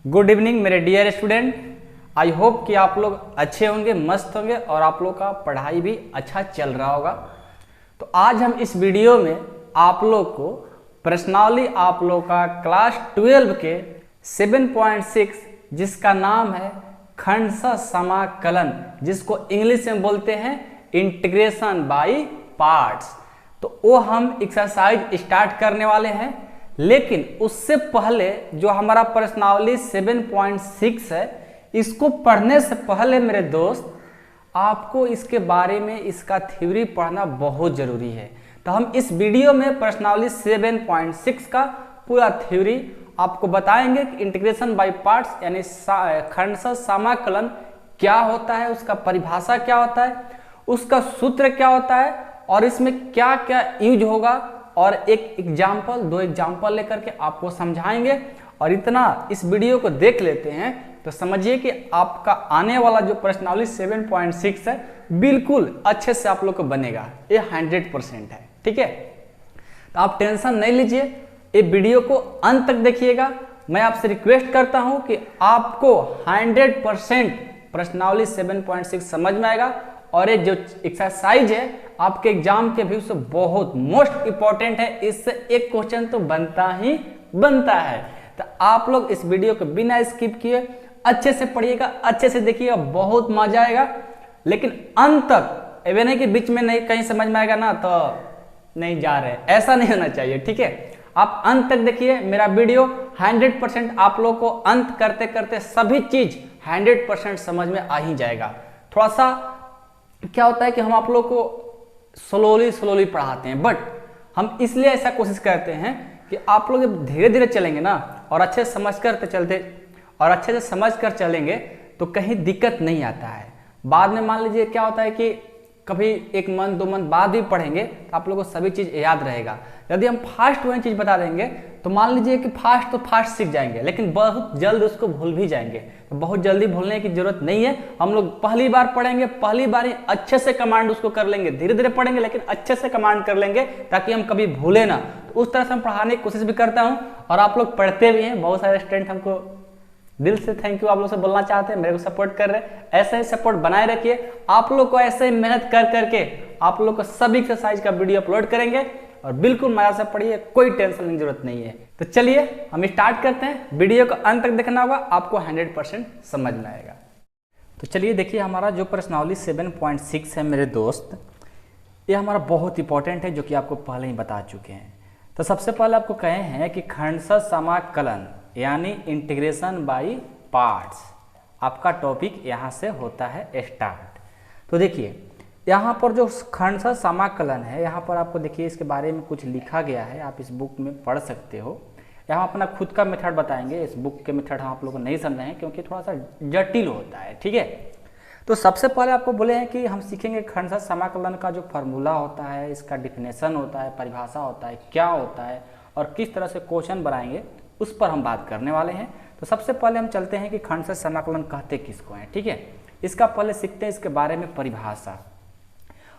Good evening मेरे dear student. I hope कि आप लोग अच्छे होंगे, मस्त होंगे और आप लोग का पढ़ाई भी अच्छा चल रहा होगा। तो आज हम इस वीडियो में आप लोग को प्रश्नावली आप लोग का क्लास 12 के 7.6 जिसका नाम है खंडशः समाकलन, जिसको इंग्लिश में बोलते हैं इंटीग्रेशन बाय पार्ट्स, तो वो हम एक्सरसाइज स्टार्ट करने वाले हैं। लेकिन उससे पहले जो हमारा प्रश्नावली 7.6 है, इसको पढ़ने से पहले मेरे दोस्त आपको इसके बारे में इसका थ्योरी पढ़ना बहुत जरूरी है। तो हम इस वीडियो में प्रश्नावली 7.6 का पूरा थ्योरी आपको बताएंगे कि इंटीग्रेशन बाय पार्ट्स यानी खंडशः समाकलन क्या होता है, उसका परिभाषा क्या होता है, उसका सूत्र क्या होता है और इसमें क्या क्या यूज होगा, और एक एग्जाम्पल, दो एग्जाम्पल लेकर के आपको समझाएंगे। और इतना इस वीडियो को देख लेते हैं तो समझिए कि आपका आने वाला जो प्रश्नावली 7.6 है बिल्कुल अच्छे से आप लोग को बनेगा, ये 100% है। ठीक है, तो आप टेंशन नहीं लीजिए, ये वीडियो को अंत तक देखिएगा। मैं आपसे रिक्वेस्ट करता हूं कि आपको 100% प्रश्नावली 7.6 समझ में आएगा और ये जो एक्सरसाइज है आपके एग्जाम के व्यू से बहुत मोस्ट इंपॉर्टेंट है, इससे एक क्वेश्चन तो बनता ही बनता है। तो आप लोग इस वीडियो को बिना स्किप किए अच्छे से पढ़िएगा, अच्छे से देखिएगा, बहुत मजा आएगा। लेकिन अंत तक, ये नहीं कि बीच में नहीं कहीं समझ में आएगा ना तो नहीं जा रहे, ऐसा नहीं होना चाहिए। ठीक है, आप अंत तक देखिए मेरा वीडियो, 100% आप लोग को अंत करते करते सभी चीज 100% समझ में आ ही जाएगा। थोड़ा सा क्या होता है कि हम आप लोग को स्लोली पढ़ाते हैं, बट हम इसलिए ऐसा कोशिश करते हैं कि आप लोग जब धीरे धीरे चलेंगे ना और अच्छे से समझ कर चलते और अच्छे से समझ कर चलेंगे तो कहीं दिक्कत नहीं आता है। बाद में मान लीजिए क्या होता है कि कभी 1 मंथ 2 मंथ बाद भी पढ़ेंगे तो आप लोगों को सभी चीज़ याद रहेगा। यदि हम फास्ट वही चीज़ बता देंगे तो मान लीजिए कि फास्ट तो फास्ट सीख जाएंगे, लेकिन बहुत जल्द उसको भूल भी जाएंगे। तो बहुत जल्दी भूलने की जरूरत नहीं है, हम लोग पहली बार पढ़ेंगे, पहली बार ही अच्छे से कमांड उसको कर लेंगे, धीरे धीरे पढ़ेंगे लेकिन अच्छे से कमांड कर लेंगे ताकि हम कभी भूले ना। तो उस तरह से हम पढ़ाने की कोशिश भी करता हूँ और आप लोग पढ़ते भी हैं। बहुत सारे स्टूडेंट हमको दिल से थैंक यू आप लोग से बोलना चाहते हैं, मेरे को सपोर्ट कर रहे हैं। ऐसे ही सपोर्ट बनाए रखिए। आप लोग को ऐसे ही मेहनत कर करके आप लोग को सभी एक्सरसाइज का वीडियो अपलोड करेंगे और बिल्कुल मजा से पढ़िए, कोई टेंशन की जरूरत नहीं है। तो चलिए हम स्टार्ट करते हैं। वीडियो को अंत तक देखना होगा, आपको 100% समझ में आएगा। तो चलिए देखिए, हमारा जो प्रश्नावली 7.6 है मेरे दोस्त, ये हमारा बहुत इंपॉर्टेंट है, जो कि आपको पहले ही बता चुके हैं। तो सबसे पहले आपको कहे हैं कि खंडशः समाकलन यानी इंटीग्रेशन बाय पार्ट्स, आपका टॉपिक यहाँ से होता है स्टार्ट। तो देखिए यहाँ पर जो खंडशः समाकलन है, यहाँ पर आपको देखिए इसके बारे में कुछ लिखा गया है, आप इस बुक में पढ़ सकते हो। यहाँ अपना खुद का मेथड बताएंगे, इस बुक के मेथड हम आप लोगों को नहीं समझे हैं क्योंकि थोड़ा सा जटिल होता है। ठीक है, तो सबसे पहले आपको बोले हैं कि हम सीखेंगे खंडशः समाकलन का जो फार्मूला होता है, इसका डिफिनेशन होता है, परिभाषा होता है, क्या होता है और किस तरह से क्वेश्चन बनाएंगे, उस पर हम बात करने वाले हैं। तो सबसे पहले हम चलते हैं कि खंडशः समाकलन कहते किसको हैं। ठीक है, इसका पहले सीखते हैं इसके बारे में परिभाषा,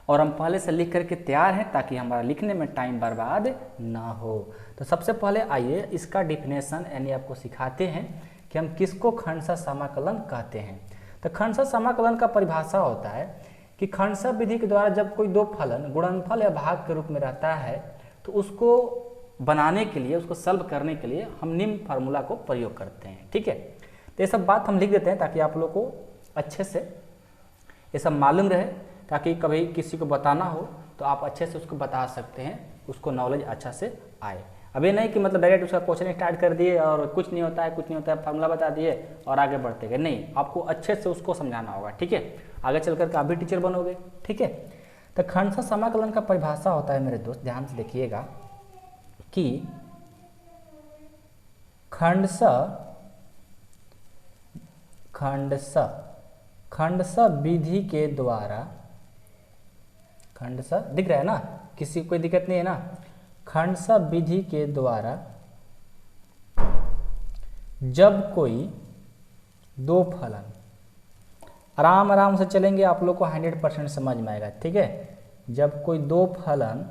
और हम पहले से लिख करके तैयार हैं ताकि हमारा लिखने में टाइम बर्बाद ना हो। तो सबसे पहले आइए इसका डिफिनेशन यानी आपको सिखाते हैं कि हम किसको खंडशः समाकलन कहते हैं। तो खंडशः समाकलन का परिभाषा होता है कि खंडशः विधि के द्वारा जब कोई दो फलन गुणनफल या भाग के रूप में रहता है तो उसको बनाने के लिए, उसको सॉल्व करने के लिए हम निम्न फार्मूला को प्रयोग करते हैं। ठीक है, तो ये सब बात हम लिख देते हैं ताकि आप लोग को अच्छे से ये सब मालूम रहे, ताकि कभी किसी को बताना हो तो आप अच्छे से उसको बता सकते हैं, उसको नॉलेज अच्छा से आए। अब ये नहीं कि मतलब डायरेक्ट उसका क्वेश्चन स्टार्ट कर दिए और कुछ नहीं होता है, कुछ नहीं होता है, फार्मूला बता दिए और आगे बढ़ते गए। नहीं, आपको अच्छे से उसको समझाना होगा। ठीक है, आगे चल करके आप भी टीचर बनोगे। ठीक है, तो खंडशः समाकलन का परिभाषा होता है मेरे दोस्त, ध्यान से देखिएगा कि खंडशः विधि के द्वारा, खंडशः दिख रहा है ना, किसी को कोई दिक्कत नहीं है ना। खंडशः विधि के द्वारा जब कोई दो फलन, आराम से चलेंगे, आप लोग को 100% समझ में आएगा। ठीक है, जब कोई दो फलन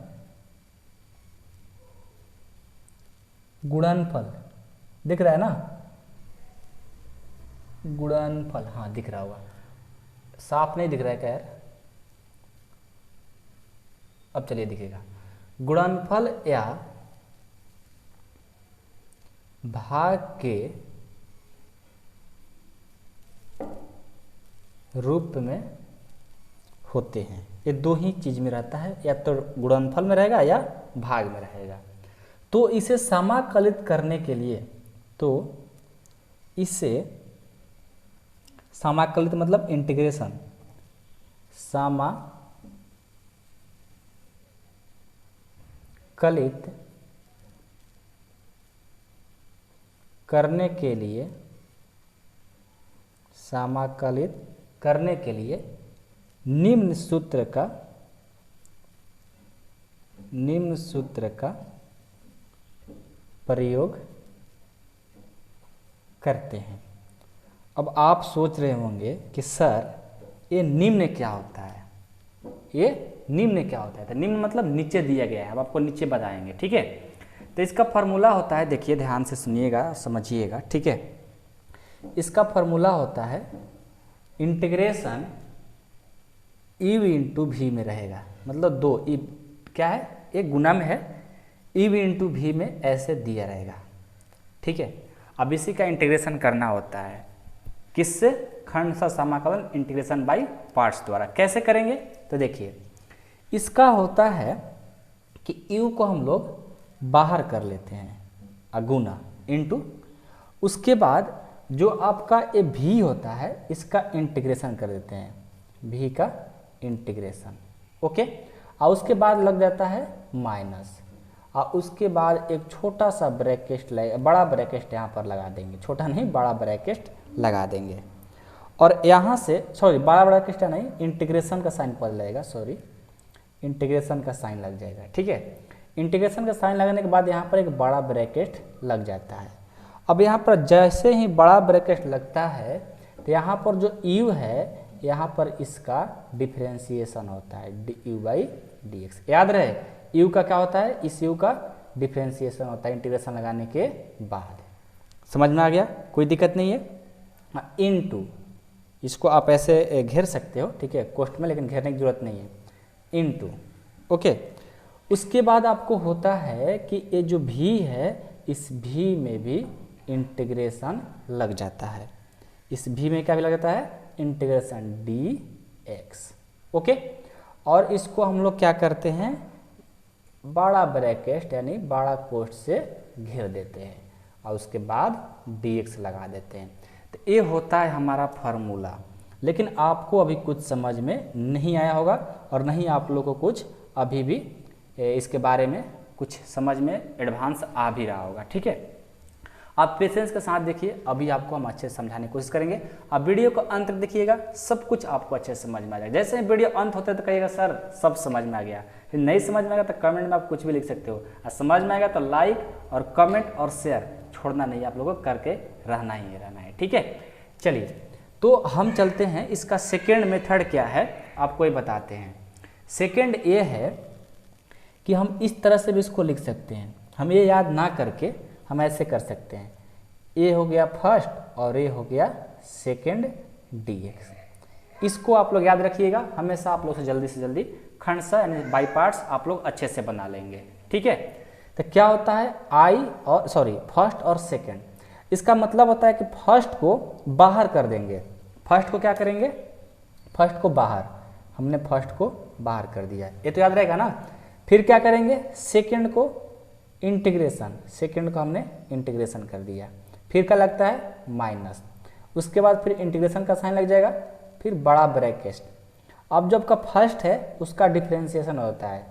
गुणनफल, दिख रहा है ना, गुणनफल, हाँ दिख रहा होगा, साफ नहीं दिख रहा है क्या यार, अब चलिए दिखेगा। गुणनफल या भाग के रूप में होते हैं। ये दो ही चीज में रहता है, या तो गुणनफल में रहेगा या भाग में रहेगा। तो इसे समाकलित करने के लिए, तो इसे समाकलित मतलब इंटीग्रेशन, समाकलित करने के लिए, समाकलित करने के लिए निम्न सूत्र का प्रयोग करते हैं। अब आप सोच रहे होंगे कि सर ये निम्न क्या होता है, ये निम्न क्या होता है? तो निम्न मतलब नीचे दिया गया है, अब आपको नीचे बताएंगे, ठीक है। तो इसका फॉर्मूला होता है, देखिए ध्यान से सुनिएगा, समझिएगा, ठीक है। इसका फॉर्मूला होता है इंटीग्रेशन ई इंटू भी में रहेगा, मतलब दो ई क्या है, एक गुना में है, ई इंटू भी में ऐसे दिया रहेगा, ठीक है। अब इसी का इंटीग्रेशन करना होता है, किससे? खंड समाकलन इंटीग्रेशन बाय पार्ट्स द्वारा। कैसे करेंगे? तो देखिए इसका होता है कि यू को हम लोग बाहर कर लेते हैं, अगुना इंटू, उसके बाद जो आपका ये भी होता है इसका इंटीग्रेशन कर देते हैं, भी का इंटीग्रेशन, ओके। और उसके बाद लग जाता है माइनस, और उसके बाद एक छोटा सा ब्रैकेट बड़ा ब्रैकेट यहाँ पर लगा देंगे, छोटा नहीं बड़ा ब्रैकेट लगा देंगे। और यहाँ से बड़ा ब्रैकेट नहीं, इंटीग्रेशन का साइन पड़ जाएगा, इंटीग्रेशन का साइन लग जाएगा, ठीक है। इंटीग्रेशन का साइन लगने के बाद यहाँ पर एक बड़ा ब्रैकेट लग जाता है। अब यहाँ पर जैसे ही बड़ा ब्रैकेट लगता है तो यहाँ पर जो u है, यहाँ पर इसका डिफरेंशिएशन होता है, du/dx। याद रहे u का क्या होता है, इस u का डिफरेंशिएशन होता है इंटीग्रेशन लगाने के बाद। समझ में आ गया? कोई दिक्कत नहीं है। इनटू, इसको आप ऐसे घेर सकते हो, ठीक है, कोष्ठ में, लेकिन घेरने की जरूरत नहीं है, इनटू, ओके। उसके बाद आपको होता है कि ये जो भी है, इस भी में भी इंटीग्रेशन लग जाता है, इस भी में क्या भी लग जाता है, इंटीग्रेशन dx, ओके। और इसको हम लोग क्या करते हैं, बड़ा ब्रैकेट यानी बड़ा कोष्ठ से घेर देते हैं, और उसके बाद dx लगा देते हैं। तो ये होता है हमारा फार्मूला। लेकिन आपको अभी कुछ समझ में नहीं आया होगा, और नहीं आप लोगों को कुछ अभी भी इसके बारे में कुछ समझ में एडवांस आ भी रहा होगा, ठीक है। आप पेशेंस के साथ देखिए, अभी आपको हम अच्छे से समझाने की कोशिश करेंगे। आप वीडियो को अंत तक देखिएगा, सब कुछ आपको अच्छे से समझ में आ जाएगा। जैसे ही वीडियो अंत होता है तो कहिएगा सर सब समझ में आ गया, फिर नहीं समझ में आएगा तो कमेंट में आप कुछ भी लिख सकते हो, और समझ में आएगा तो लाइक और कमेंट और शेयर छोड़ना नहीं, आप लोगों को करके रहना है, ठीक है। चलिए तो हम चलते हैं, इसका सेकेंड मेथड क्या है आपको ये बताते हैं। सेकेंड ये है कि हम इस तरह से भी इसको लिख सकते हैं, हम ये याद ना करके हम ऐसे कर सकते हैं, ये हो गया फर्स्ट और ये हो गया सेकेंड dx। इसको आप लोग याद रखिएगा, हमेशा आप लोग से जल्दी खंडशः यानी बाई पार्ट्स आप लोग अच्छे से बना लेंगे, ठीक है। तो क्या होता है फर्स्ट और सेकेंड, इसका मतलब होता है कि फर्स्ट को बाहर कर देंगे। फर्स्ट को क्या करेंगे, फर्स्ट को बाहर, हमने फर्स्ट को बाहर कर दिया, ये तो याद रहेगा ना। फिर क्या करेंगे, सेकेंड को इंटीग्रेशन, सेकेंड को हमने इंटीग्रेशन कर दिया, फिर क्या लगता है माइनस, उसके बाद फिर इंटीग्रेशन का साइन लग जाएगा, फिर बड़ा ब्रैकेट। अब जब का फर्स्ट है उसका डिफरेंशिएशन होता है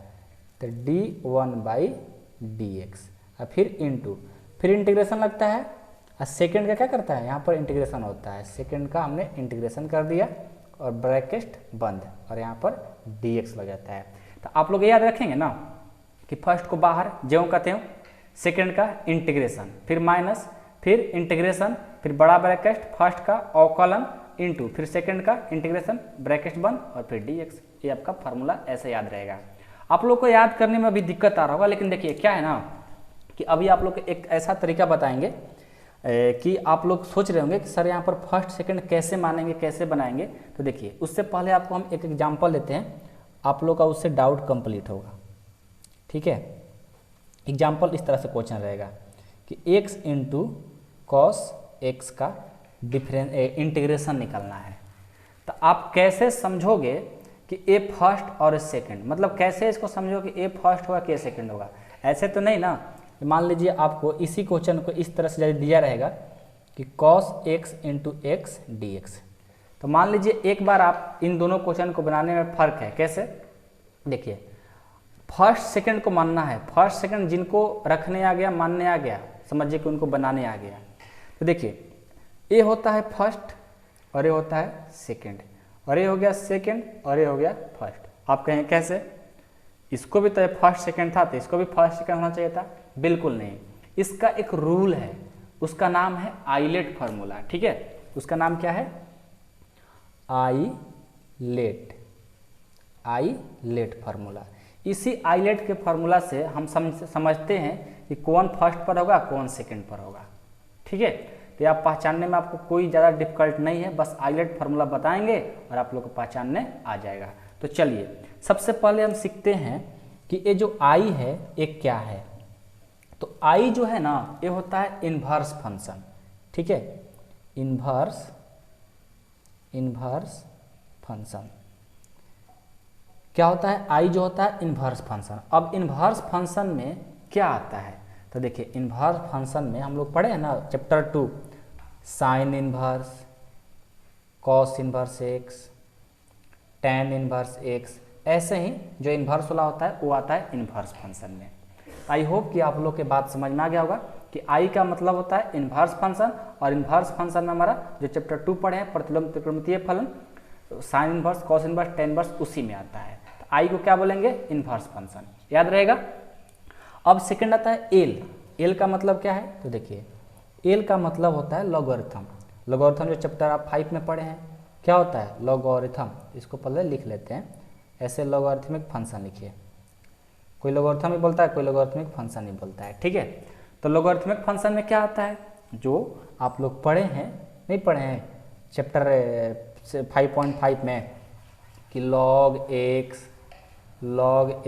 तो d1/dx, और फिर इंटू, फिर इंटीग्रेशन लगता है, और सेकेंड का क्या करता है, यहाँ पर इंटीग्रेशन होता है, सेकेंड का हमने इंटीग्रेशन कर दिया और ब्रैकेट बंद, और यहाँ पर dx लग जाता है। तो आप लोग याद रखेंगे ना कि फर्स्ट को बाहर ज्यों का त्यों, सेकेंड का इंटीग्रेशन, फिर माइनस, फिर इंटीग्रेशन, फिर बड़ा ब्रैकेट, फर्स्ट का अवकलन इंटू, फिर सेकेंड का इंटीग्रेशन, ब्रैकेट बंद, और फिर dx। ये आपका फार्मूला ऐसे याद रहेगा। आप लोग को याद करने में अभी दिक्कत आ रहा होगा, लेकिन देखिए क्या है ना कि अभी आप लोग को एक ऐसा तरीका बताएंगे, कि आप लोग सोच रहे होंगे कि सर यहाँ पर फर्स्ट सेकंड कैसे मानेंगे, कैसे बनाएंगे। तो देखिए उससे पहले आपको हम एक एग्जांपल लेते हैं, आप लोग का उससे डाउट कंप्लीट होगा। ठीक है, एग्जांपल इस तरह से क्वेश्चन रहेगा कि x इंटू कॉस एक्स का इंटीग्रेशन निकालना है। तो आप कैसे समझोगे कि ए फर्स्ट और सेकंड, मतलब कैसे इसको समझो कि ए फर्स्ट होगा कि ए सेकंड होगा। ऐसे तो नहीं ना, मान लीजिए आपको इसी क्वेश्चन को इस तरह से दिया रहेगा कि cos x into x D x. तो मान लीजिए एक बार आप इन दोनों क्वेश्चन को बनाने में फ़र्क है। कैसे, देखिए फर्स्ट सेकंड को मानना है, फर्स्ट सेकंड जिनको रखने आ गया, मानने आ गया, समझिए कि उनको बनाने आ गया। तो देखिए ए होता है फर्स्ट और ये होता है सेकंड, और ये हो गया सेकंड और ये हो गया फर्स्ट। आप कहें कैसे, इसको भी तो फर्स्ट सेकंड था तो इसको भी फर्स्ट सेकंड होना चाहिए था। बिल्कुल नहीं, इसका एक रूल है, उसका नाम है आइलेट फार्मूला। ठीक है, उसका नाम क्या है, आइलेट फार्मूला। इसी आइलेट के फार्मूला से हम समझते हैं कि कौन फर्स्ट पर होगा, कौन सेकंड पर होगा। ठीक है, तो आप पहचानने में आपको कोई ज़्यादा डिफिकल्ट नहीं है, बस आइलेट फार्मूला बताएंगे और आप लोग को पहचानने आ जाएगा। तो चलिए सबसे पहले हम सीखते हैं कि ये जो आई है ये क्या है। तो आई जो है ना, ये होता है इन्वर्स फंक्शन। ठीक है, इन्वर्स फंक्शन क्या होता है, आई जो होता है इन्वर्स फंक्शन। अब इन्वर्स फंक्शन में क्या आता है, तो देखिए इन्वर्स फंक्शन में हम लोग पढ़े हैं ना chapter 2, sign inverse, cos inverse x, tan inverse x, ऐसे ही जो इन्वर्स वाला होता है वो आता है इन्वर्स फंक्शन में। आई होप कि आप लोग के बात समझ में आ गया होगा कि आई का मतलब होता है इन्वर्स फंक्शन, और इन्वर्स फंक्शन में हमारा जो चैप्टर 2 पढ़े हैं प्रतिलोम त्रिकोणमितीय फलन, sign inverse, cos inverse, tan inverse, उसी में आता है। तो आई को क्या बोलेंगे, इन्वर्स फंक्शन, याद रहेगा। अब सेकंड आता है एल। एल का मतलब क्या है, तो देखिए एल का मतलब होता है लॉगरिथम। लॉगरिथम जो चैप्टर आप 5 में पढ़े हैं, क्या होता है लॉगरिथम। इसको पहले लिख लेते हैं, ऐसे लॉगरिथमिक फंक्शन लिखिए। कोई लॉगरिथम ही बोलता है, कोई लॉगरिथमिक फंक्शन ही बोलता है। ठीक है, तो लॉगरिथमिक फंक्शन में क्या आता है, जो आप लोग पढ़े हैं, नहीं पढ़े हैं चैप्टर 5.5 में कि log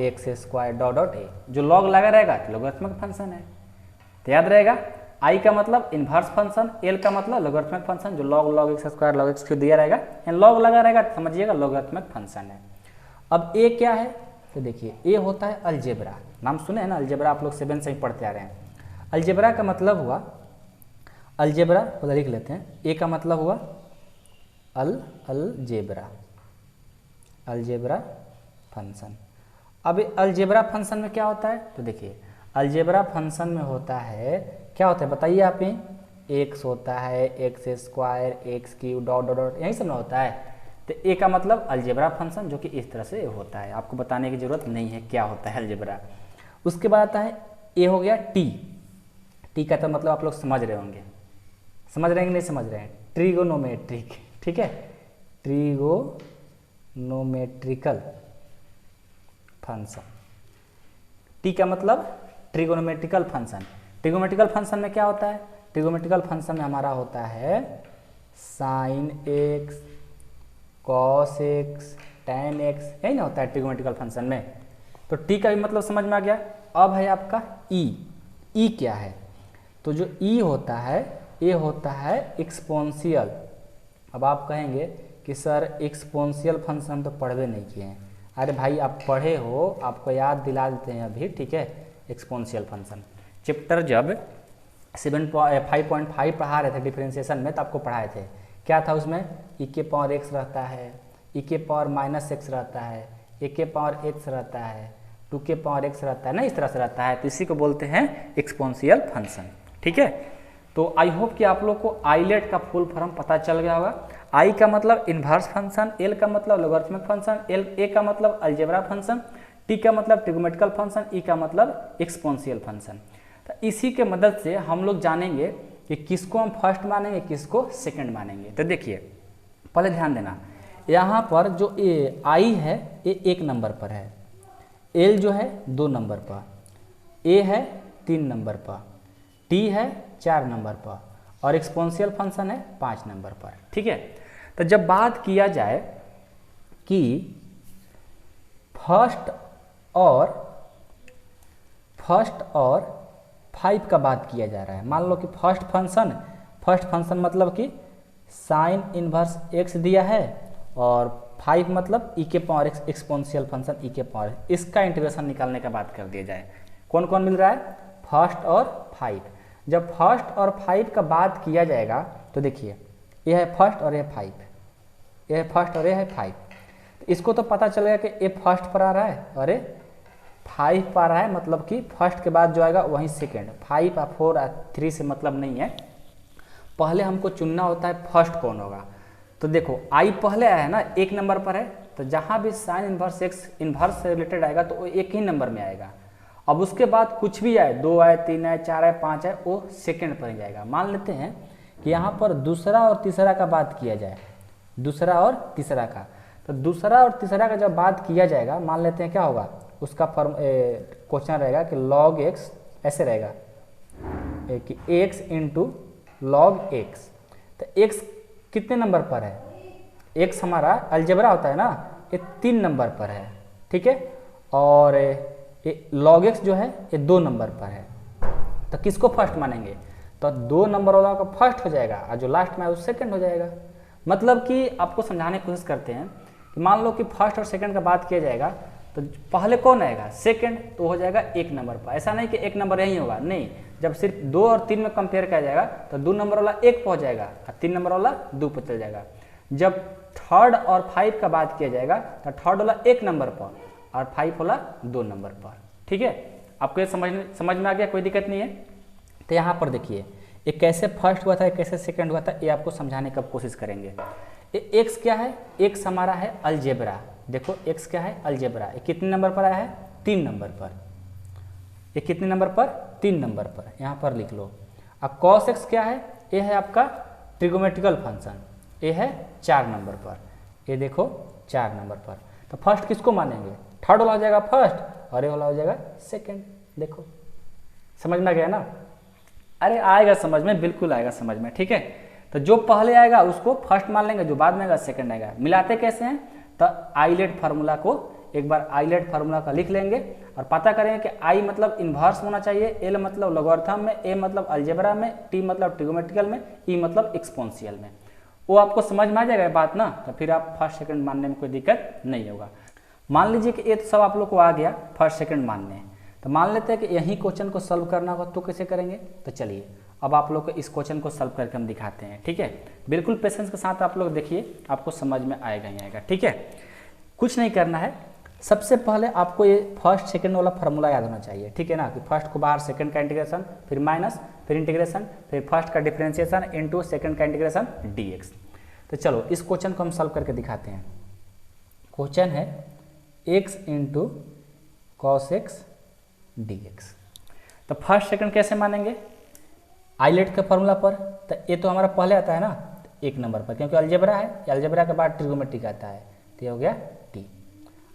x square dot dot A, जो log लगा रहेगा तो लॉगरिथमिक फंक्शन है। तो याद रहेगा, आई का मतलब इन्वर्स फंक्शन, एल का मतलब लॉगरिथमिक फंक्शन, जो log x square log x क्यों दिया रहेगा, log लगा रहेगा तो समझिएगा लॉगरिथमिक फंक्शन है। अब ए क्या है, तो देखिए ए होता है अलजेब्रा। नाम सुने हैं ना, अलजेब्रा आप लोग 7 से ही पढ़ते आ रहे हैं। अलजेब्रा का मतलब हुआ, अलजेब्रा पहले लिख लेते हैं, ए का मतलब हुआ अलजेब्रा फंक्शन। अब अलजेब्रा फंक्शन में क्या होता है, तो देखिए अलजेब्रा फंक्शन में होता है, क्या होता है बताइए आप ही, एक्स होता है, x square, x cube, dot dot dot, यही सब में होता है। तो ए का मतलब अलजेब्रा फंक्शन, जो कि इस तरह से होता है, आपको बताने की जरूरत नहीं है क्या होता है अलजेब्रा। उसके बाद आता है ए हो गया टी। टी का तो मतलब आप लोग समझ रहे होंगे, समझ रहे हैं कि नहीं समझ रहे हैं, ट्रिगोनोमेट्रिक। ठीक है, ट्रिगोनोमेट्रिकल फंक्शन। टी का मतलब ट्रिगोनोमेट्रिकल फंक्शन। ट्रिगोनोमेट्रिकल फंक्शन में क्या होता है, ट्रिगोनोमेट्रिकल फंक्शन में हमारा होता है sine x, cos x, tan x, यही ना होता है ट्रिगोनोमेट्रिकल फंक्शन में। तो टी का भी मतलब समझ में आ गया। अब है आपका ई। ई क्या है, तो जो ई होता है ये होता है एक्सपोनेंशियल। अब आप कहेंगे कि सर एक्सपोनेंशियल फंक्शन हम तो पढ़वे नहीं किए हैं। अरे भाई आप पढ़े हो, आपको याद दिला देते हैं अभी। ठीक है, एक्सपोनेंशियल फंक्शन चैप्टर जब 5.5 पढ़ा रहे थे डिफरेंशिएशन में, तो आपको पढ़ाए थे, क्या था उसमें, ई के पावर एक्स रहता है, ई के पावर माइनस एक्स रहता है, ए के पावर एक्स रहता है, 2 के पावर एक्स रहता है ना, इस तरह से रहता है। तो इसी को बोलते हैं एक्सपोनेंशियल फंक्शन। ठीक है, तो आई होप कि आप लोग को आइलेट का फुल फॉर्म पता चल गया होगा। आई का मतलब इन्वर्स फंक्शन, एल का मतलब लॉगरिथमिक फंक्शन, ए का मतलब अलजेब्रा फंक्शन, टी का मतलब ट्रिगोनोमेट्रिकल फंक्शन, ई का मतलब एक्सपोनेंशियल फंक्शन। तो इसी के मदद से हम लोग जानेंगे कि किसको हम फर्स्ट मानेंगे, किसको सेकंड मानेंगे। तो देखिए पहले ध्यान देना, यहाँ पर जो ए आई है ये 1 नंबर पर है, एल जो है 2 नंबर पर, ए है 3 नंबर पर, टी है 4 नंबर पर, और एक्सपोनेंशियल फंक्शन है 5 नंबर पर। ठीक है, तो जब बात किया जाए कि फर्स्ट और 5 का बात किया जा रहा है, मान लो कि फर्स्ट फंक्शन मतलब कि साइन इनवर्स x दिया है और 5 मतलब e के power x exponential function e के पावर, इसका इंटीग्रेशन निकालने का बात कर दिया जाए। कौन कौन मिल रहा है? फर्स्ट और 5। जब फर्स्ट और 5 का बात किया जाएगा तो देखिए यह है फर्स्ट और यह 5, यह है फर्स्ट और यह है 5। तो इसको तो पता चलेगा कि ये फर्स्ट पर आ रहा है और ये 5 पर आ रहा है, मतलब कि फर्स्ट के बाद जो आएगा वहीं सेकेंड। 5 और 4 और 3 से मतलब नहीं है, पहले हमको चुनना होता है फर्स्ट कौन होगा। तो देखो आई पहले आया है ना, 1 नंबर पर है, तो जहाँ भी साइन इन्वर्स एक्स इन्वर्स से रिलेटेड आएगा तो वो 1 ही नंबर में आएगा। अब उसके बाद कुछ भी आए, 2 आए, 3 आए, 4 आए, 5 आए, वो सेकेंड पर ही जाएगा। मान लेते हैं कि यहाँ पर दूसरा और तीसरा का बात किया जाए, दूसरा और तीसरा का, तो दूसरा और तीसरा का जब बात किया जाएगा, मान लेते हैं क्या होगा, उसका क्वेश्चन रहेगा कि log x, ऐसे रहेगा कि x इंटू log x। तो x कितने नंबर पर है? x हमारा अलजेब्रा होता है ना, ये 3 नंबर पर है। ठीक है, और ये log x जो है ये 2 नंबर पर है। तो किसको फर्स्ट मानेंगे? तो 2 नंबर वाला का फर्स्ट हो जाएगा और जो लास्ट में है वो सेकंड हो जाएगा। मतलब कि आपको समझाने की कोशिश करते हैं कि मान लो कि फर्स्ट और सेकंड का बात किया जाएगा तो पहले कौन आएगा? सेकंड, तो हो जाएगा 1 नंबर पर। ऐसा नहीं कि 1 नंबर यही होगा, नहीं, जब सिर्फ 2 और 3 में कंपेयर किया जाएगा तो 2 नंबर वाला 1 पहुंच जाएगा और 3 नंबर वाला 2 पर चल जाएगा। जब थर्ड और 5 का बात किया जाएगा तो थर्ड वाला 1 नंबर पर और 5 वाला 2 नंबर पर। ठीक है, आपको ये समझ में आ गया? कोई दिक्कत नहीं है। तो यहाँ पर देखिए ये कैसे फर्स्ट हुआ था, कैसे सेकंड हुआ था, ये आपको समझाने की कोशिश करेंगे। ये एक्स क्या है? एक्स हमारा है अलजेब्रा। देखो एक्स क्या है? अलजेब्रा। ये कितने नंबर पर आया है? 3 नंबर पर। ये कितने नंबर पर? 3 नंबर पर, यहाँ पर लिख लो। अब कॉस एक्स क्या है? ये है आपका ट्रिगोमेट्रिकल फंक्शन, ये है 4 नंबर पर। ये देखो 4 नंबर पर। तो फर्स्ट किसको मानेंगे? थर्ड वाला हो जाएगा फर्स्ट और ये वाला हो जाएगा सेकेंड। देखो समझ में आ गया ना? अरे आएगा समझ में, बिल्कुल आएगा समझ में। ठीक है, तो जो पहले आएगा उसको फर्स्ट मान लेंगे, जो बाद में आएगा सेकंड आएगा। मिलाते कैसे हैं? तो आइलेट फार्मूला को एक बार आइलेट फार्मूला का लिख लेंगे और पता करेंगे कि आई मतलब इन्वर्स होना चाहिए, एल मतलब लॉगरिथम में, ए मतलब अलजेब्रा में, टी मतलब ट्रिगोमेट्रिकल में, ई मतलब एक्सपोनेंशियल में। वो आपको समझ में आ जाएगा बात ना, तो फिर आप फर्स्ट सेकंड मानने में कोई दिक्कत नहीं होगा। मान लीजिए कि ये तो सब आप लोग को आ गया फर्स्ट सेकंड मानने, तो मान लेते हैं कि यही क्वेश्चन को सॉल्व करना होगा, तो कैसे करेंगे? तो चलिए अब आप लोग को इस क्वेश्चन को सॉल्व करके हम दिखाते हैं। ठीक है, बिल्कुल पेशेंस के साथ आप लोग देखिए, आपको समझ में आएगा ही आएगा। ठीक है, कुछ नहीं करना है, सबसे पहले आपको ये फर्स्ट सेकंड वाला फार्मूला याद होना चाहिए। ठीक है ना, कि फर्स्ट को बाहर सेकंड का इंटीग्रेशन, फिर माइनस, फिर इंटीग्रेशन, फिर फर्स्ट का डिफरेंशिएशन इनटू सेकंड का इंटीग्रेशन dx। तो चलो इस क्वेश्चन को हम सॉल्व करके दिखाते हैं। क्वेश्चन है x into cos x dx। तो फर्स्ट सेकंड कैसे मानेंगे? आइलेट के फॉर्मूला पर। तो ये तो हमारा पहले आता है ना 1 नंबर पर, क्योंकि अलजेब्रा है, अलजेब्रा के बाद ट्रिगोमेट्रिक आता है, तो ये हो गया टी।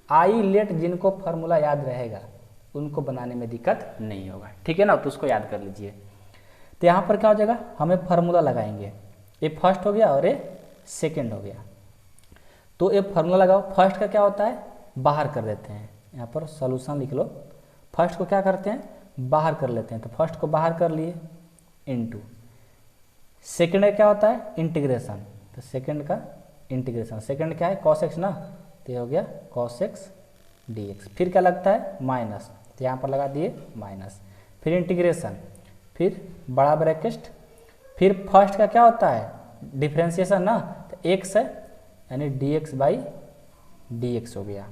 आइलेट जिनको फार्मूला याद रहेगा उनको बनाने में दिक्कत नहीं होगा। ठीक है ना, तो उसको याद कर लीजिए। तो यहाँ पर क्या हो जाएगा? हमें फार्मूला लगाएंगे, ये फर्स्ट हो गया और ये सेकेंड हो गया। तो ये फार्मूला लगाओ। फर्स्ट का क्या होता है? बाहर कर देते हैं, यहाँ पर सोल्यूशन लिख लो। फर्स्ट को क्या करते हैं? बाहर कर लेते हैं, तो फर्स्ट को बाहर कर लिए इनटू सेकंड का क्या होता है? इंटीग्रेशन। तो सेकंड का इंटीग्रेशन, सेकंड क्या है? कॉस एक्स ना, तो ये हो गया कॉस एक्स dx। फिर क्या लगता है? माइनस, तो यहाँ पर लगा दिए माइनस, फिर इंटीग्रेशन, फिर बड़ा ब्रैकेट, फिर फर्स्ट का क्या होता है? डिफरेंशिएशन ना, तो x है यानी dx बाई dx हो गया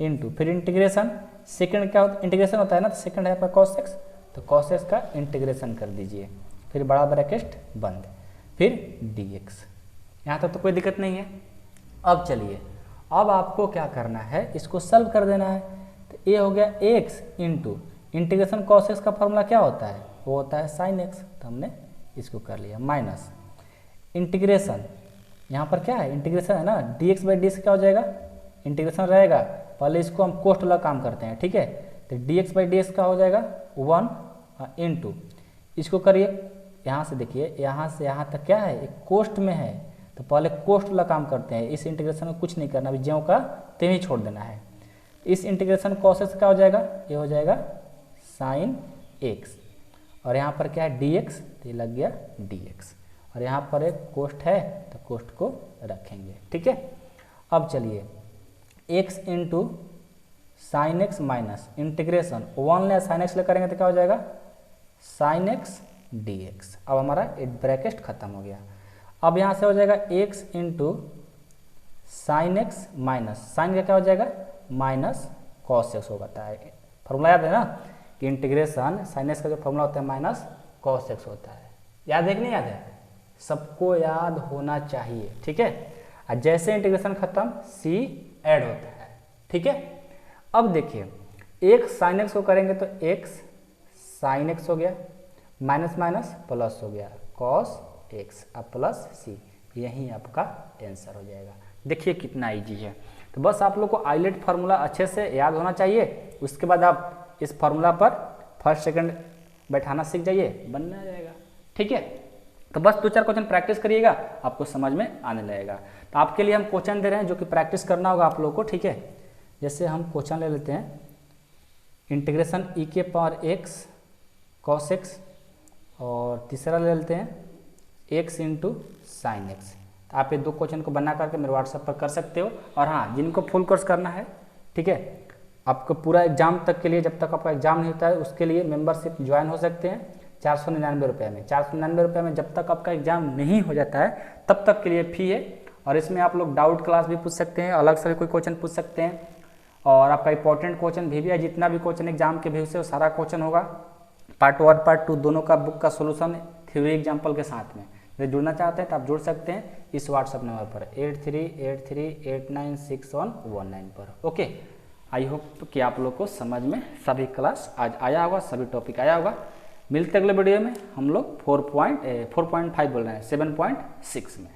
इनटू, फिर इंटीग्रेशन, सेकंड क्या होता है? इंटीग्रेशन होता है ना, तो सेकंड है आपका कॉस एक्स, तो कॉस एक्स का इंटीग्रेशन कर दीजिए, फिर बड़ा ब्रैकेट बंद, फिर dx। यहाँ तक तो कोई दिक्कत नहीं है। अब चलिए, अब आपको क्या करना है? इसको सॉल्व कर देना है। तो ये हो गया x into integration cos x का फॉर्मूला क्या होता है? वो होता है साइन एक्स, तो हमने इसको कर लिया माइनस इंटीग्रेशन, यहाँ पर क्या है? इंटीग्रेशन है ना, dx बाई dx क्या हो जाएगा? इंटीग्रेशन रहेगा, पहले इसको हम कोष्ट वाला काम करते हैं। ठीक है, तो dx बाई dx का हो जाएगा 1 इंटू, इसको करिए यहाँ से देखिए, यहाँ से यहाँ तक क्या है, एक कोष्ठ में है, तो पहले कोष्ठ वाला काम करते हैं। इस इंटीग्रेशन में कुछ नहीं करना, अभी ज्यों का त्यों ही छोड़ देना है। इस इंटीग्रेशन कॉस एक्स क्या हो जाएगा, ये हो जाएगा साइन एक्स, और यहाँ पर क्या है डी एक्स, तो ये लग गया डी एक्स, और यहाँ पर एक कोष्ठ है तो कोष्ठ को रखेंगे। ठीक है, अब चलिए x into sine X minus integration 1 ले साइन एक्स ले करेंगे तो क्या हो जाएगा साइन एक्स डी एक्स। अब हमारा ब्रैकेट खत्म हो गया। अब यहाँ से हो जाएगा x into sine X minus sine का क्या हो जाएगा माइनस कॉस एक्स होता है। फॉर्मूला याद है ना कि इंटीग्रेशन साइन एक्स का जो फॉर्मूला होता है माइनस कॉस एक्स होता है। याद है कि नहीं याद है, सबको याद होना चाहिए। ठीक है, और जैसे इंटीग्रेशन खत्म c ऐड होता है। ठीक है, अब देखिए एक साइन एक्स को करेंगे तो x साइन एक्स हो गया, माइनस माइनस प्लस हो गया कॉस एक्स, अब प्लस c, यही आपका आंसर हो जाएगा। देखिए कितना इजी है। तो बस आप लोग को आइलेट फार्मूला अच्छे से याद होना चाहिए, उसके बाद आप इस फार्मूला पर फर्स्ट सेकंड बैठाना सीख जाइए, बनना जाएगा। ठीक है, तो बस 2-4 क्वेश्चन प्रैक्टिस करिएगा, आपको समझ में आने लगेगा। तो आपके लिए हम क्वेश्चन दे रहे हैं जो कि प्रैक्टिस करना होगा आप लोगों को। ठीक है, जैसे हम क्वेश्चन ले लेते हैं इंटीग्रेशन e के पावर x cos x, और तीसरा ले लेते हैं x इंटू साइन एक्स। तो आप ये 2 क्वेश्चन को बना करके मेरे व्हाट्सएप पर कर सकते हो। और हाँ, जिनको फुल कोर्स करना है, ठीक है, आपको पूरा एग्जाम तक के लिए, जब तक आपका एग्जाम नहीं होता है उसके लिए मेंबरशिप ज्वाइन हो सकते हैं 499 रुपये में। 499 रुपये में जब तक आपका एग्जाम नहीं हो जाता है तब तक के लिए फी है। और इसमें आप लोग डाउट क्लास भी पूछ सकते हैं, अलग से कोई क्वेश्चन पूछ सकते हैं, और आपका इंपॉर्टेंट क्वेश्चन भी है। जितना भी क्वेश्चन एग्जाम के व्यू से वो सारा क्वेश्चन होगा, पार्ट 1 पार्ट 2 दोनों का बुक का सोल्यूशन थ्योरी एग्जाम्पल के साथ में। यदि जुड़ना चाहते हैं तो आप जुड़ सकते हैं इस व्हाट्सएप नंबर पर 8383896119 पर। ओके, आई होप कि आप लोग को समझ में सभी क्लास आज आया होगा, सभी टॉपिक आया होगा। मिलते अगले वीडियो में हम लोग 4.5 बोल रहे हैं 7.6 में।